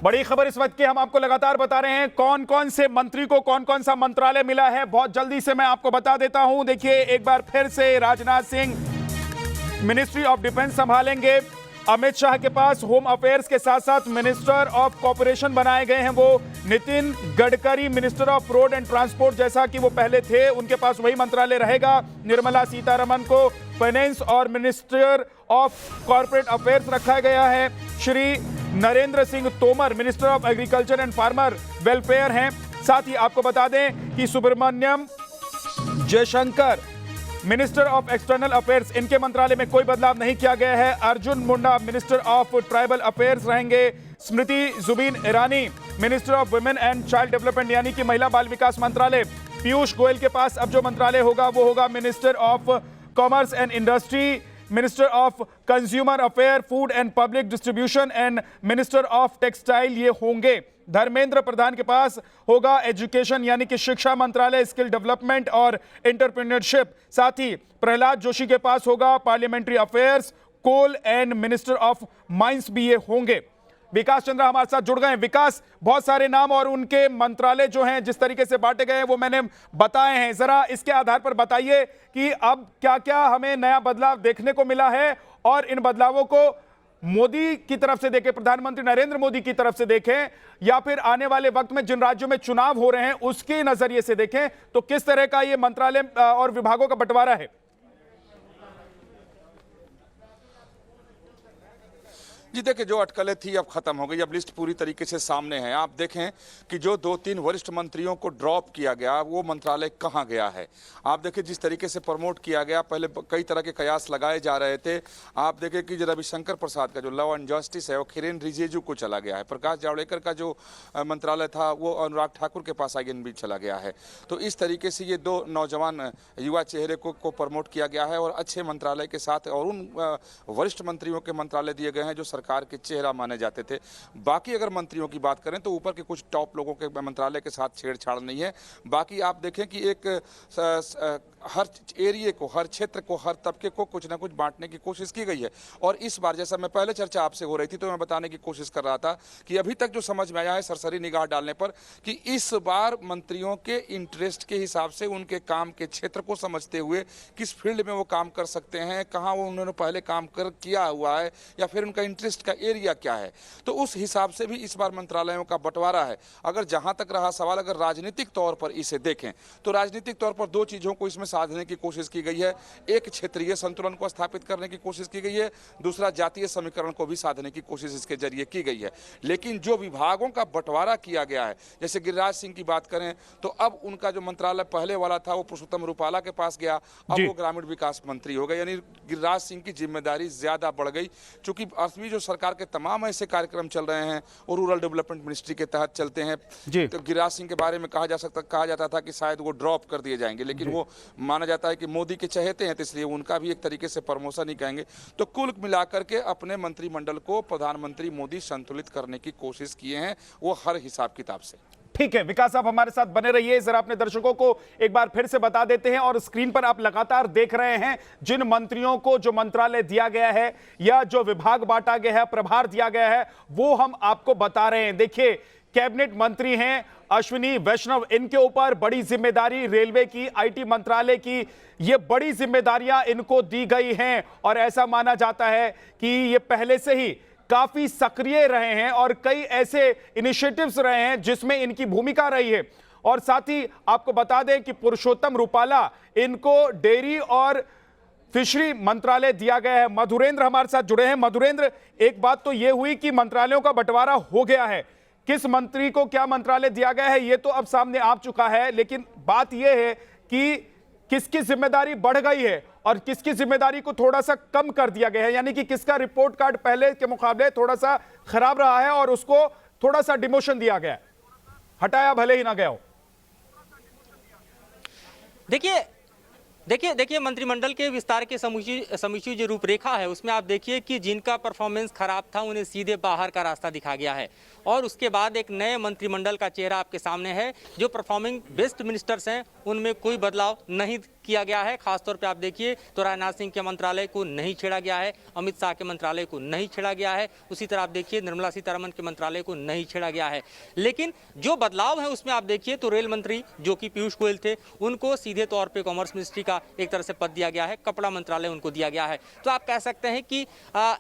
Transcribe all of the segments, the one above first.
बड़ी खबर इस वक्त की हम आपको लगातार बता रहे हैं कौन कौन से मंत्री को कौन कौन सा मंत्रालय मिला है। बहुत जल्दी से मैं आपको बता देता हूं। देखिए, एक बार फिर से Rajnath Singh ministry of defence संभालेंगे। अमित शाह के पास होम अफेयर्स के साथ साथ मिनिस्टर ऑफ कॉर्पोरेशन बनाए गए हैं। वो Nitin Gadkari minister of road and transport जैसा कि वो पहले थे, उनके पास वही मंत्रालय रहेगा। निर्मला सीतारमण को फाइनेंस और मिनिस्टर ऑफ कॉर्पोरेट अफेयर्स रखा गया है। Shri Narendra Singh Tomar minister of agriculture and farmer welfare हैं। साथ ही आपको बता दें कि Subrahmanyam Jaishankar minister of external affairs, इनके मंत्रालय में कोई बदलाव नहीं किया गया है। Arjun Munda minister of tribal affairs रहेंगे। Smriti Zubin Irani minister of women and child development यानी कि महिला बाल विकास मंत्रालय। पीयूष गोयल के पास अब जो मंत्रालय होगा वो होगा minister of commerce and industry, minister of consumer affair, food and public distribution and minister of textile ये होंगे। धर्मेंद्र प्रधान के पास होगा एजुकेशन यानी कि शिक्षा मंत्रालय, स्किल डेवलपमेंट और एंटरप्रेन्योरशिप। साथ ही प्रहलाद जोशी के पास होगा parliamentary affairs, coal and minister of mines भी ये होंगे। विकास चंद्रा हमारे साथ जुड़ गए हैं। विकास, बहुत सारे नाम और उनके मंत्रालय जो हैं जिस तरीके से बांटे गए हैं वो मैंने बताए हैं। जरा इसके आधार पर बताइए कि अब क्या क्या हमें नया बदलाव देखने को मिला है और इन बदलावों को मोदी की तरफ से देखें, प्रधानमंत्री नरेंद्र मोदी की तरफ से देखें, या फिर आने वाले वक्त में जिन राज्यों में चुनाव हो रहे हैं उसके नजरिए से देखें, तो किस तरह का ये मंत्रालय और विभागों का बंटवारा है? जी देखिए, जो अटकलें थी अब खत्म हो गई। अब लिस्ट पूरी तरीके से सामने है। आप देखें कि जो 2-3 वरिष्ठ मंत्रियों को ड्रॉप किया गया वो मंत्रालय कहाँ गया है। आप देखिए जिस तरीके से प्रमोट किया गया, पहले कई तरह के कयास लगाए जा रहे थे। आप देखें कि जो रविशंकर प्रसाद का जो लॉ एंड जस्टिस है वो किरेन रिजिजू को चला गया है। प्रकाश जावड़ेकर का जो मंत्रालय था वो अनुराग ठाकुर के पास आगे भी चला गया है। तो इस तरीके से ये 2 नौजवान युवा चेहरे को प्रमोट किया गया है और अच्छे मंत्रालय के साथ और उन वरिष्ठ मंत्रियों के मंत्रालय दिए गए हैं जो सरकार के चेहरा माने जाते थे। बाकी अगर मंत्रियों की बात करें तो ऊपर के कुछ टॉप लोगों के मंत्रालय के साथ छेड़छाड़ नहीं है। बाकी आप देखें कि एक हर एरिया को, हर क्षेत्र को, हर तबके को कुछ ना कुछ बांटने की कोशिश की गई है। और इस बार जैसा मैं पहले चर्चा आपसे हो रही थी तो मैं बताने की कोशिश कर रहा था कि अभी तक जो समझ में आया है सरसरी निगाह डालने पर कि इस बार मंत्रियों के इंटरेस्ट के हिसाब से, उनके काम के क्षेत्र को समझते हुए किस फील्ड में वो काम कर सकते हैं, कहाँ वो उन्होंने पहले काम किया हुआ है या फिर उनका इंटरेस्ट का एरिया क्या है, तो उस हिसाब से भी इस बार मंत्रालयों का बंटवारा है। अगर जहां तक रहा सवाल, अगर राजनीतिक तौर पर इसे देखें तो राजनीतिक तौर पर 2 चीजों को इसमें साधने की कोशिश की गई है। एक, क्षेत्रीय संतुलन को स्थापित करने की कोशिश की गई है। दूसरा, जातीय समीकरण को भी साधने की कोशिश इसके जरिए की गई है। लेकिन जो विभागों का बंटवारा किया गया है, जैसे गिरिराज सिंह की बात करें तो अब उनका जो मंत्रालय पहले वाला था वो पुरुषोत्तम रूपाला के पास गया, अब वो ग्रामीण विकास मंत्री हो गए। यानी गिरिराज सिंह की जिम्मेदारी ज्यादा बढ़ गई। चूंकि असली जो सरकार के तमाम ऐसे कार्यक्रम चल रहे हैं और रूरल डेवलपमेंट मिनिस्ट्री के तहत चलते हैं, तो गिरिराज सिंह के बारे में कहा जाता था कि शायद वो ड्रॉप कर दिए जाएंगे, लेकिन वो माना जाता है कि मोदी के चहेते हैं तो इसलिए उनका भी एक तरीके से प्रमोशन ही कहेंगे। तो कुल मिलाकर के अपने मंत्रिमंडल को प्रधानमंत्री मोदी संतुलित करने की कोशिश किए हैं, वो हर हिसाब किताब से। ठीक है विकास, आप हमारे साथ बने रहिए। जरा अपने दर्शकों को एक बार फिर से बता देते हैं, और स्क्रीन पर आप लगातार देख रहे हैं जिन मंत्रियों को जो मंत्रालय दिया गया है या जो विभाग बांटा गया है, प्रभार दिया गया है, वो हम आपको बता रहे हैं। देखिए, कैबिनेट मंत्री हैं अश्विनी वैष्णव, इनके ऊपर बड़ी जिम्मेदारी रेलवे की, आईटी मंत्रालय की, ये बड़ी जिम्मेदारियां इनको दी गई हैं और ऐसा माना जाता है कि ये पहले से ही काफी सक्रिय रहे हैं और कई ऐसे इनिशिएटिव्स रहे हैं जिसमें इनकी भूमिका रही है। और साथ ही आपको बता दें कि पुरुषोत्तम रूपाला, इनको डेयरी और फिशरी मंत्रालय दिया गया है। मधुरेंद्र हमारे साथ जुड़े हैं। मधुरेंद्र, एक बात तो यह हुई कि मंत्रालयों का बंटवारा हो गया है, किस मंत्री को क्या मंत्रालय दिया गया है ये तो अब सामने आ चुका है, लेकिन बात यह है कि किसकी जिम्मेदारी बढ़ गई है और किसकी जिम्मेदारी को थोड़ा सा कम कर दिया गया है, यानी कि किसका रिपोर्ट कार्ड पहले के मुकाबले थोड़ा सा खराब रहा है और उसको थोड़ा सा डिमोशन दिया गया है, हटाया भले ही ना गया हो। देखिए मंत्रिमंडल के विस्तार के समुची जो रूपरेखा है उसमें आप देखिए कि जिनका परफॉर्मेंस खराब था उन्हें सीधे बाहर का रास्ता दिखा गया है और उसके बाद एक नए मंत्रिमंडल का चेहरा आपके सामने है। जो परफॉर्मिंग बेस्ट मिनिस्टर्स हैं उनमें कोई बदलाव नहीं किया गया है। खासतौर पे आप देखिए तो राजनाथ सिंह के मंत्रालय को नहीं छेड़ा गया है, अमित शाह के मंत्रालय को नहीं छेड़ा गया है, उसी तरह आप देखिए निर्मला सीतारमण के मंत्रालय को नहीं छेड़ा गया है। लेकिन जो बदलाव है उसमें आप देखिए तो रेल मंत्री जो कि पीयूष गोयल थे उनको सीधे तौर पे कॉमर्स मिनिस्ट्री का एक तरह से पद दिया गया है, कपड़ा मंत्रालय उनको दिया गया है। तो आप कह सकते हैं कि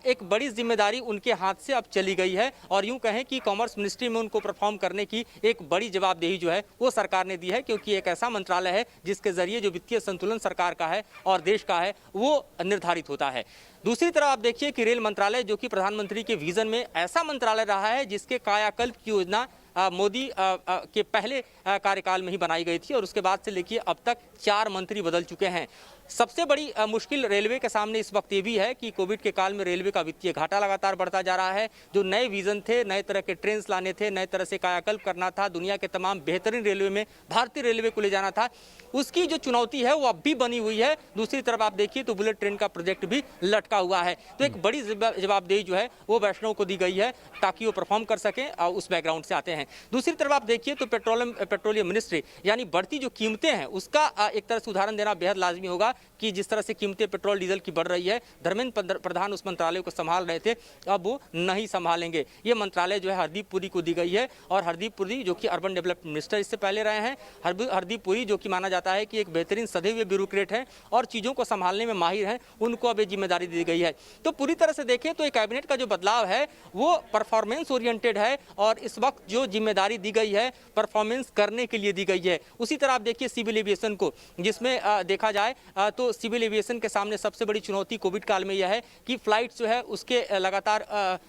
एक बड़ी जिम्मेदारी उनके हाथ से अब चली गई है और यूं कहें कि कॉमर्स मिनिस्ट्री में उनको परफॉर्म करने की एक बड़ी जवाबदेही जो है वो सरकार ने दी है, क्योंकि एक ऐसा मंत्रालय है जिसके जरिए जो वित्तीय संतुलन सरकार का है और देश का है वो निर्धारित होता है। दूसरी तरफ आप देखिए कि रेल मंत्रालय जो कि प्रधानमंत्री के विजन में ऐसा मंत्रालय रहा है जिसके कायाकल्प की योजना मोदी के पहले कार्यकाल में ही बनाई गई थी और उसके बाद से लेकर अब तक 4 मंत्री बदल चुके हैं। सबसे बड़ी मुश्किल रेलवे के सामने इस वक्त ये भी है कि कोविड के काल में रेलवे का वित्तीय घाटा लगातार बढ़ता जा रहा है। जो नए विजन थे, नए तरह के ट्रेन्स लाने थे, नए तरह से कायाकल्प करना था, दुनिया के तमाम बेहतरीन रेलवे में भारतीय रेलवे को ले जाना था, उसकी जो चुनौती है वो अब भी बनी हुई है। दूसरी तरफ आप देखिए तो बुलेट ट्रेन का प्रोजेक्ट भी लटका हुआ है। तो एक बड़ी जवाबदेही जो है वो वैष्णव को दी गई है ताकि वो परफॉर्म कर सकें और उस बैकग्राउंड से आते हैं। दूसरी तरफ आप देखिए तो पेट्रोलियम मिनिस्ट्री यानी बढ़ती जो कीमतें हैं उसका एक तरह से उदाहरण देना बेहद लाजमी होगा कि जिस तरह से कीमतें पेट्रोल डीजल की बढ़ रही है, धर्मेंद्र प्रधान उस मंत्रालय को संभाल रहे थे, अब वो नहीं संभालेंगे। ये मंत्रालय जो है हरदीप पुरी को दी गई है और हरदीप पुरी जो कि अर्बन डेवलपमेंट मिनिस्टर इससे पहले रहे हैं, हरदीप पुरी जो कि माना जाता है कि एक बेहतरीन सधे हुए ब्यूरोक्रेट हैं और चीज़ों को संभालने में माहिर हैं, उनको अब ये जिम्मेदारी दी गई है। तो पूरी तरह से देखें तो ये कैबिनेट का जो बदलाव है वो परफॉर्मेंस ओरिएंटेड है और इस वक्त जो जिम्मेदारी दी गई है परफॉर्मेंस करने के लिए दी गई है। उसी तरह आप देखिए सिविल एविएशन को, जिसमें देखा जाए तो सिविल एविएशन के सामने सबसे बड़ी चुनौती कोविड काल में यह है कि फ्लाइट जो है उसके लगातार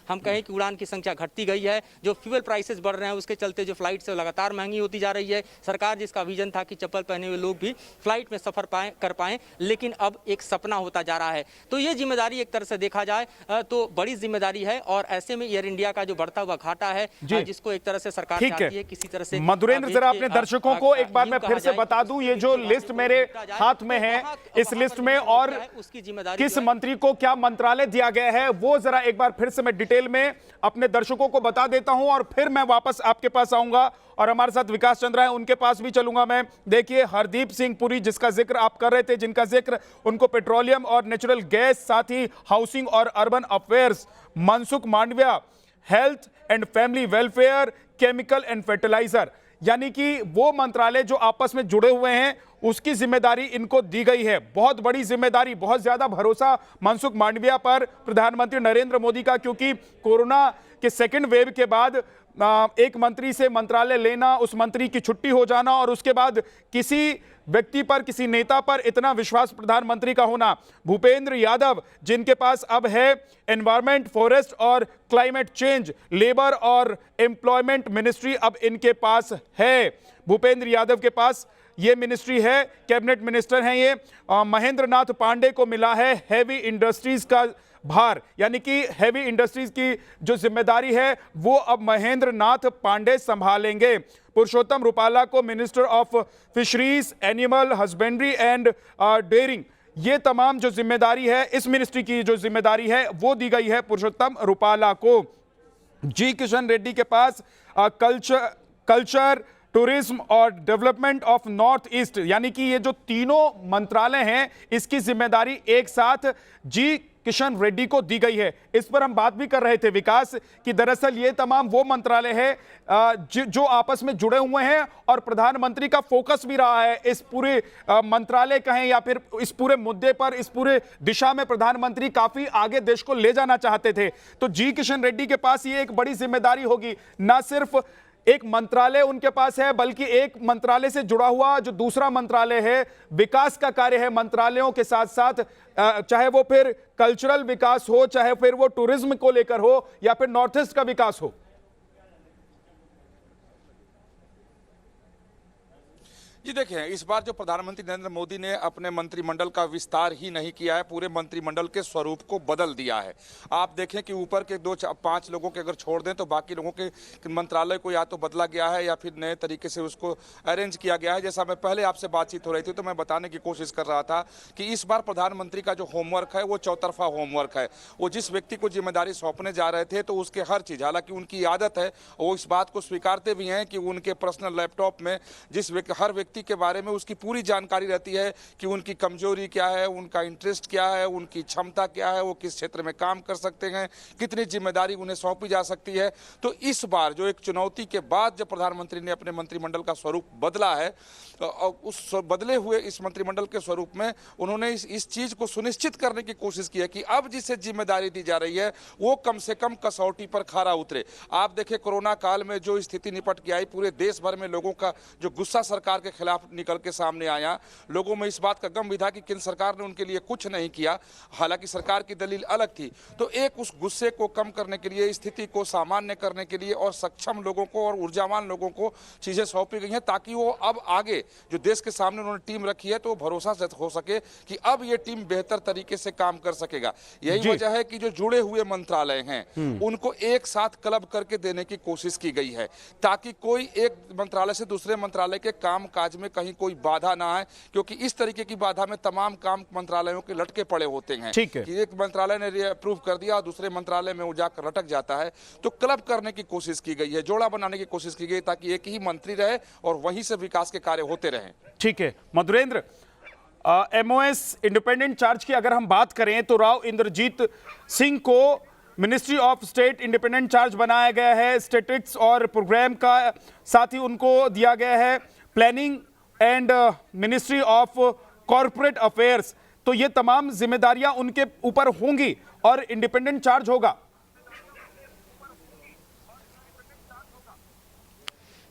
हम कहें कि उड़ान की संख्या घटती गई है। जो फ्यूल प्राइसेस बढ़ रहे हैं उसके चलते जो फ्लाइट से लगातार महंगी होती जा रही है। सरकार जिसका विजन था कि चप्पल पहने हुए लोग भी फ्लाइट में सफर कर पाएं, लेकिन अब एक सपना होता जा रहा है। तो ये जिम्मेदारी एक तरह से देखा जाए तो बड़ी जिम्मेदारी है और ऐसे में एयर इंडिया का जो बढ़ता हुआ घाटा है जिसको एक तरह से सरकार चाहती है किसी तरह से। मधुरेंद्र, जरा अपने दर्शकों को एक बार मैं फिर से बता दूं, ये जो लिस्ट मेरे हाथ में है, इस लिस्ट में और उसकी जिम्मेदारी किस मंत्री को क्या मंत्रालय दिया गया है वो जरा एक बार फिर से मैं डिटेल में अपने दर्शकों को बता देता हूं और फिर मैं वापस आपके पास आऊंगा और हमारे साथ विकास चंद्रा है, उनके पास भी चलूंगा मैं। देखिए हरदीप सिंह पुरी जिसका जिक्र आप कर रहे थे, जिनका जिक्र उनको पेट्रोलियम और नेचुरल गैस, साथ ही हाउसिंग और urban affairs, Mansukh Mandaviya health and family welfare, chemical and fertiliser, यानी कि वो मंत्रालय जो आपस में जुड़े हुए हैं उसकी जिम्मेदारी इनको दी गई है। बहुत बड़ी जिम्मेदारी, बहुत ज्यादा भरोसा मनसुख मांडविया पर प्रधानमंत्री नरेंद्र मोदी का, क्योंकि कोरोना के सेकेंड वेव के बाद एक मंत्री से मंत्रालय लेना, उस मंत्री की छुट्टी हो जाना और उसके बाद किसी व्यक्ति पर, किसी नेता पर इतना विश्वास प्रधानमंत्री का होना। भूपेंद्र यादव जिनके पास अब है एनवायरमेंट, फॉरेस्ट और क्लाइमेट चेंज, लेबर और एम्प्लॉयमेंट मिनिस्ट्री अब इनके पास है। भूपेंद्र यादव के पास ये मिनिस्ट्री है, कैबिनेट मिनिस्टर हैं ये। महेंद्र नाथ पांडे को मिला है हैवी इंडस्ट्रीज का भार, यानी कि हैवी इंडस्ट्रीज की जो जिम्मेदारी है वो अब महेंद्र नाथ पांडे संभालेंगे। पुरुषोत्तम रुपाला को minister of fisheries, animal husbandry and dairying, ये तमाम जो जिम्मेदारी है, इस मिनिस्ट्री की जो जिम्मेदारी है वो दी गई है पुरुषोत्तम रुपाला को। जी किशन रेड्डी के पास कल्चर, टूरिज्म और डेवलपमेंट ऑफ नॉर्थ ईस्ट, यानी कि ये जो तीनों मंत्रालय हैं इसकी जिम्मेदारी एक साथ जी किशन रेड्डी को दी गई है। इस पर हम बात भी कर रहे थे विकास कि दरअसल ये तमाम वो मंत्रालय है जो आपस में जुड़े हुए हैं और प्रधानमंत्री का फोकस भी रहा है इस पूरे मंत्रालय कहें या फिर इस पूरे मुद्दे पर, इस पूरे दिशा में प्रधानमंत्री काफी आगे देश को ले जाना चाहते थे। तो जी किशन रेड्डी के पास ये एक बड़ी जिम्मेदारी होगी, ना सिर्फ एक मंत्रालय उनके पास है बल्कि एक मंत्रालय से जुड़ा हुआ जो दूसरा मंत्रालय है, विकास का कार्य है मंत्रालयों के साथ साथ, चाहे वो फिर कल्चरल विकास हो, चाहे फिर वो टूरिज्म को लेकर हो या फिर नॉर्थ ईस्ट का विकास हो। जी देखिए, इस बार जो प्रधानमंत्री नरेंद्र मोदी ने अपने मंत्रिमंडल का विस्तार ही नहीं किया है, पूरे मंत्रिमंडल के स्वरूप को बदल दिया है। आप देखें कि ऊपर के 2-5 लोगों के अगर छोड़ दें तो बाकी लोगों के मंत्रालय को या तो बदला गया है या फिर नए तरीके से उसको अरेंज किया गया है। जैसा मैं पहले आपसे बातचीत हो रही थी तो मैं बताने की कोशिश कर रहा था कि इस बार प्रधानमंत्री का जो होमवर्क है वो चौतरफा होमवर्क है। वो जिस व्यक्ति को जिम्मेदारी सौंपने जा रहे थे तो उसके हर चीज़, हालांकि उनकी आदत है, वो इस बात को स्वीकारते भी हैं कि उनके पर्सनल लैपटॉप में हर व्यक्ति व्यक्ति के बारे में उसकी पूरी जानकारी रहती है कि उनकी कमजोरी क्या है, उनका इंटरेस्ट क्या है, उनकी क्षमता क्या है, वो किस क्षेत्र में काम कर सकते हैं, कितनी जिम्मेदारी उन्हें सौंपी जा सकती है। तो इस बार जो एक चुनौती के बाद जब प्रधानमंत्री ने अपने मंत्रिमंडल का स्वरूप बदला है, उस बदले हुए इस मंत्रिमंडल के स्वरूप में उन्होंने इस चीज को सुनिश्चित करने की कोशिश की है कि अब जिसे जिम्मेदारी दी जा रही है वो कम से कम कसौटी पर खरा उतरे। आप देखिए कोरोना काल में जो स्थिति निपट के आई, पूरे देश भर में लोगों का जो गुस्सा सरकार के खिलाफ निकल के सामने आया, लोगों में इस बात का गम भी था कि केंद्र सरकार ने उनके लिए कुछ नहीं किया, हालांकि सरकार की दलील अलग थी। तो एक उस गुस्से को कम करने के लिए, स्थिति को सामान्य करने के लिए और सक्षम लोगों को और ऊर्जावान लोगों को चीजें सौंपी गई हैं ताकि वो अब आगे जो देश के सामने उन्होंने टीम रखी है तो वो भरोसा हो सके कि अब ये टीम बेहतर तरीके से काम कर सकेगा। यही वजह है कि जो जुड़े हुए मंत्रालय हैं उनको एक साथ क्लब करके देने की कोशिश की गई है ताकि कोई एक मंत्रालय से दूसरे मंत्रालय के काम काज में कहीं कोई बाधा ना आए, क्योंकि इस तरीके की बाधा में तमाम काम मंत्रालयों के लटके पड़े होते हैं कि एक मंत्रालय ने अप्रूव कर दिया और दूसरे मंत्रालय में वो जाकर लटक जाता है। तो क्लब करने की कोशिश की गई है, जोड़ा बनाने की कोशिश की गई ताकि एक ही मंत्री रहे और वहीं से विकास के कार्य होते रहें। ठीक है मधुरेंद्र, एमओएस इंडिपेंडेंट चार्ज की अगर हम बात करें तो राव इंद्रजीत सिंह को ministry of state independent charge बनाया गया है। स्टैटिस्टिक्स और प्रोग्राम का साथ ही उनको दिया गया है planning and ministry of corporate affairs. तो ये तमाम जिम्मेदारियां उनके ऊपर होंगी और इंडिपेंडेंट चार्ज होगा।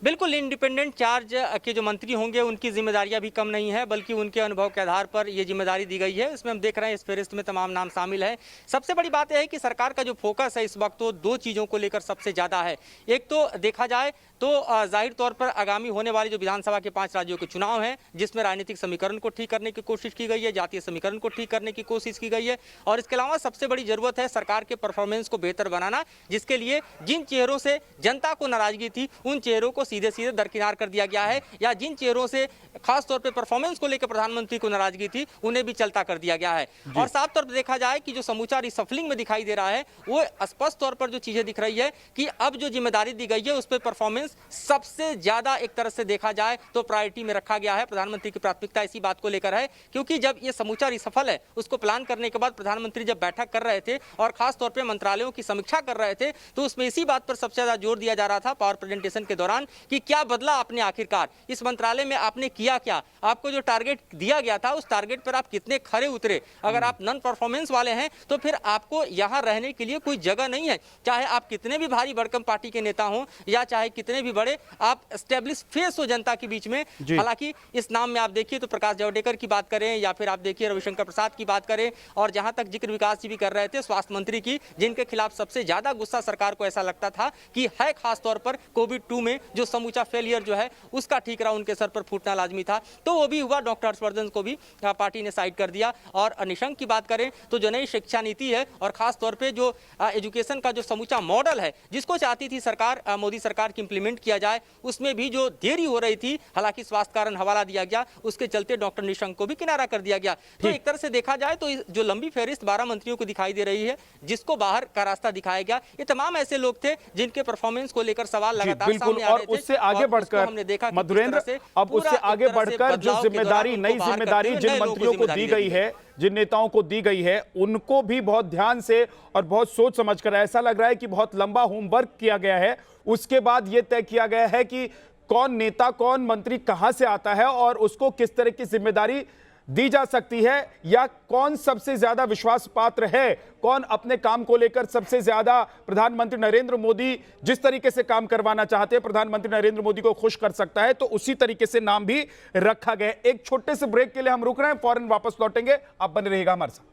बिल्कुल, इंडिपेंडेंट चार्ज के जो मंत्री होंगे उनकी जिम्मेदारियां भी कम नहीं है, बल्कि उनके अनुभव के आधार पर ये जिम्मेदारी दी गई है। इसमें हम देख रहे हैं इस फहरिस्त में तमाम नाम शामिल हैं। सबसे बड़ी बात यह है कि सरकार का जो फोकस है इस वक्त तो दो चीज़ों को लेकर सबसे ज़्यादा है। एक तो देखा जाए तो जाहिर तौर पर आगामी होने वाले जो विधानसभा के 5 राज्यों के चुनाव हैं, जिसमें राजनीतिक समीकरण को ठीक करने की कोशिश की गई है, जातीय समीकरण को ठीक करने की कोशिश की गई है, और इसके अलावा सबसे बड़ी जरूरत है सरकार के परफॉर्मेंस को बेहतर बनाना, जिसके लिए जिन चेहरों से जनता को नाराजगी थी उन चेहरों को सीधे सीधे दरकिनार कर दिया गया है, या जिन चेहरों से खास तौर पे परफॉर्मेंस को लेकर प्रधानमंत्री को नाराजगी थी उन्हें भी चलता कर दिया गया है। और साफ तौर पर देखा जाए कि जो समूचा रिसफलिंग में दिखाई दे रहा है वो स्पष्ट तौर पर जो चीजें दिख रही है कि अब जो जिम्मेदारी दी गई है उस पर परफॉर्मेंस सबसे ज्यादा एक तरह से देखा जाए तो प्रायोरिटी में रखा गया है। प्रधानमंत्री की प्राथमिकता इसी बात को लेकर है, क्योंकि जब ये समूचा रिसफल है उसको प्लान करने के बाद प्रधानमंत्री जब बैठक कर रहे थे और खास तौर पर मंत्रालयों की समीक्षा कर रहे थे तो उसमें इसी बात पर सबसे ज्यादा जोर दिया जा रहा था पावर प्रेजेंटेशन के दौरान कि क्या बदला आपने, आखिरकार इस मंत्रालय में आपने किया क्या, आपको जो टारगेट दिया गया था उस टारगेट पर आप कितने खरे उतरे। अगर आप नॉन परफॉर्मेंस वाले हैं तो फिर आपको यहां रहने के लिए कोई जगह नहीं है, चाहे आप कितने भी भारी भड़कम पार्टी के नेता हों या चाहे कितने भी बड़े आप एस्टेब्लिश फेस हो जनता के बीच में। हालांकि इस नाम में आप देखिए तो प्रकाश जावड़ेकर की बात करें या फिर आप देखिए रविशंकर प्रसाद की बात करें, और जहां तक जिक्र विकास जी भी कर रहे थे स्वास्थ्य मंत्री की, जिनके खिलाफ सबसे ज्यादा गुस्सा सरकार को ऐसा लगता था कि है, खास तौर पर कोविड-2 में जो समूचा फेलियर जो है उसका ठीकरा उनके सर पर फूटना लाजमी था, तो वो भी हुआ। डॉक्टर हर्षवर्धन को भी पार्टी ने साइड कर दिया। और निशंक की बात करें तो जो नई शिक्षा नीति है और खास तौर पे जो एजुकेशन का जो समूचा मॉडल है जिसको चाहती थी सरकार, मोदी सरकार की इंप्लीमेंट किया जाए, उसमें भी जो देरी हो रही थी, हालांकि स्वास्थ्य कारण हवाला दिया गया, उसके चलते डॉक्टर निशंक को भी किनारा कर दिया गया। तो एक तरह से देखा जाए तो जो लंबी फहरिस्त 12 मंत्रियों को दिखाई दे रही है जिसको बाहर का रास्ता दिखाया गया, ये तमाम ऐसे लोग थे जिनके परफॉर्मेंस को लेकर सवाल लगातार सामने आ रहे थे। उससे आगे बढ़कर हमने देखा मधुरेंद्र, अब उससे आगे बढ़कर जो जिम्मेदारी, नई जिम्मेदारी जिन मंत्रियों को दी गई है, जिन नेताओं को दी गई है, उनको भी बहुत ध्यान से और बहुत सोच समझकर, ऐसा लग रहा है कि बहुत लंबा होमवर्क किया गया है। उसके बाद यह तय किया गया है कि कौन नेता, कौन मंत्री कहां से आता है और उसको किस तरह की जिम्मेदारी दी जा सकती है, या कौन सबसे ज्यादा विश्वास पात्र है, कौन अपने काम को लेकर सबसे ज्यादा प्रधानमंत्री नरेंद्र मोदी जिस तरीके से काम करवाना चाहते हैं, प्रधानमंत्री नरेंद्र मोदी को खुश कर सकता है, तो उसी तरीके से नाम भी रखा गया है। एक छोटे से ब्रेक के लिए हम रुक रहे हैं, फौरन वापस लौटेंगे, आप बने रहिएगा हमारे साथ।